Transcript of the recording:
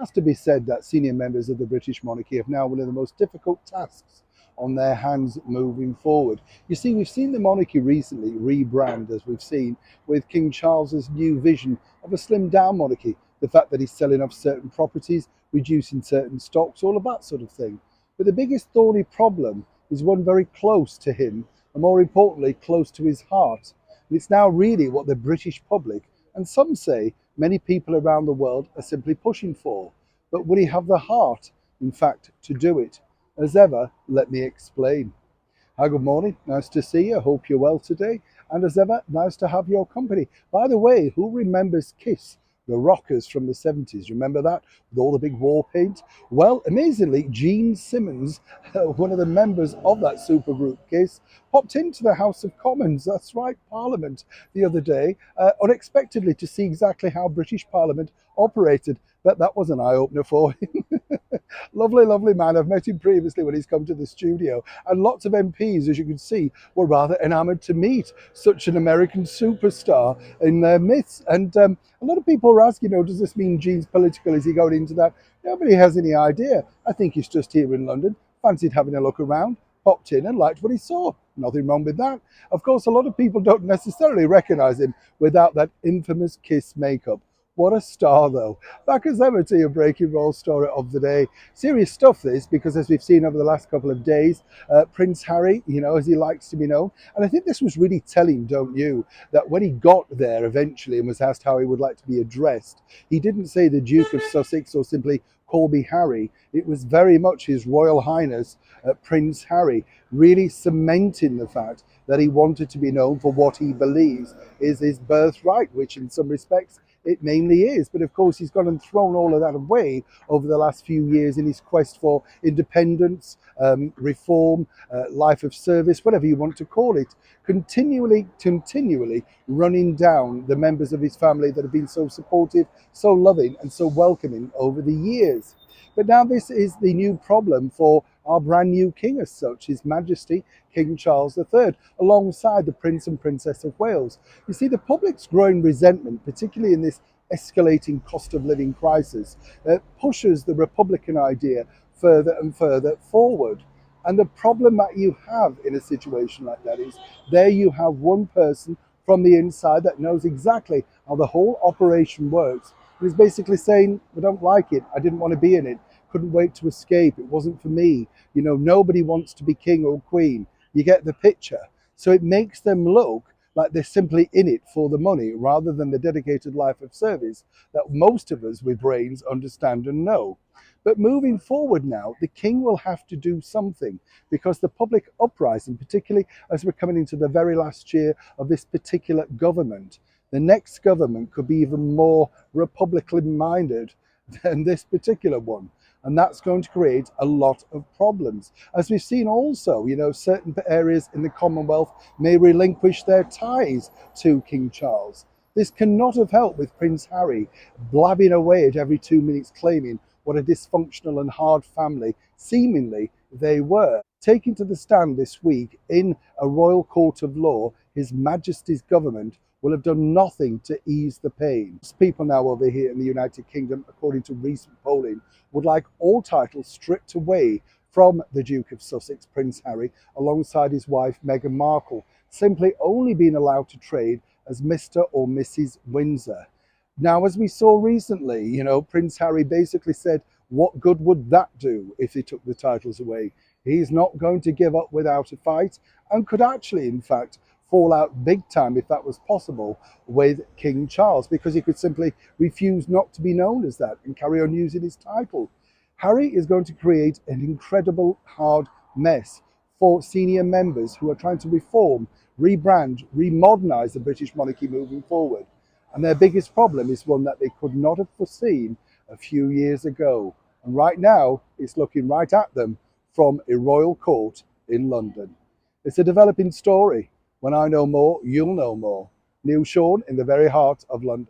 Has to be said that senior members of the British monarchy have now one of the most difficult tasks on their hands moving forward. You see, we've seen the monarchy recently rebrand, as we've seen with King Charles's new vision of a slimmed down monarchy, the fact that he's selling off certain properties, reducing certain stocks, all of that sort of thing. But the biggest thorny problem is one very close to him, and more importantly, close to his heart. And it's now really what the British public, and some say many people around the world, are simply pushing for. But will he have the heart, in fact, to do it? As ever, let me explain. Hi, good morning. Nice to see you. Hope you're well today. And as ever, nice to have your company. By the way, who remembers Kiss, the rockers from the 70s? Remember that? With all the big war paint? Well, amazingly, Gene Simmons, one of the members of that supergroup Kiss, popped into the House of Commons, that's right, Parliament, the other day, unexpectedly to see exactly how British Parliament operated. But that was an eye-opener for him. Lovely, lovely man. I've met him previously when he's come to the studio, and lots of MPs, as you can see, were rather enamoured to meet such an American superstar in their midst. And a lot of people are asking, does this mean Gene's political? Is he going into that? Nobody has any idea. I think he's just here in London, fancied having a look around, popped in and liked what he saw. Nothing wrong with that. Of course, a lot of people don't necessarily recognise him without that infamous Kiss makeup. What a star, though. Back as ever to your breaking roll story of the day. Serious stuff, this, because as we've seen over the last couple of days, Prince Harry, as he likes to be known, and I think this was really telling, don't you, that when he got there eventually and was asked how he would like to be addressed, he didn't say the Duke of Sussex or simply call me Harry. It was very much His Royal Highness Prince Harry, really cementing the fact that he wanted to be known for what he believes is his birthright, which in some respects it mainly is. But of course, he's gone and thrown all of that away over the last few years in his quest for independence, reform, life of service, whatever you want to call it, continually running down the members of his family that have been so supportive, so loving, and so welcoming over the years. But now this is the new problem for our brand new king as such, His Majesty King Charles III, alongside the Prince and Princess of Wales. You see, the public's growing resentment, particularly in this escalating cost of living crisis, pushes the Republican idea further and further forward. And the problem that you have in a situation like that is there you have one person from the inside that knows exactly how the whole operation works and is basically saying, I don't like it, I didn't want to be in it, couldn't wait to escape, it wasn't for me. Nobody wants to be king or queen. You get the picture. So it makes them look like they're simply in it for the money rather than the dedicated life of service that most of us with brains understand and know. But moving forward now, the king will have to do something because the public uprising, particularly as we're coming into the very last year of this particular government, the next government could be even more republican minded than this particular one. And that's going to create a lot of problems. As we've seen also, certain areas in the Commonwealth may relinquish their ties to King Charles. This cannot have helped with Prince Harry blabbing away at every 2 minutes claiming what a dysfunctional and hard family, seemingly, they were. Taking to the stand this week in a royal court of law, His Majesty's government will have done nothing to ease the pain. People now over here in the United Kingdom, according to recent polling, would like all titles stripped away from the Duke of Sussex, Prince Harry, alongside his wife Meghan Markle, simply only being allowed to trade as Mr. or Mrs. Windsor. Now, as we saw recently, Prince Harry basically said, what good would that do if he took the titles away? He's not going to give up without a fight and could actually, in fact, fall out big time, if that was possible, with King Charles, because he could simply refuse not to be known as that and carry on using his title. Harry is going to create an incredible hard mess for senior members who are trying to reform, rebrand, remodernize the British monarchy moving forward. And their biggest problem is one that they could not have foreseen a few years ago. And right now, it's looking right at them from a royal court in London. It's a developing story. When I know more, you'll know more. Neil Sean in the very heart of London.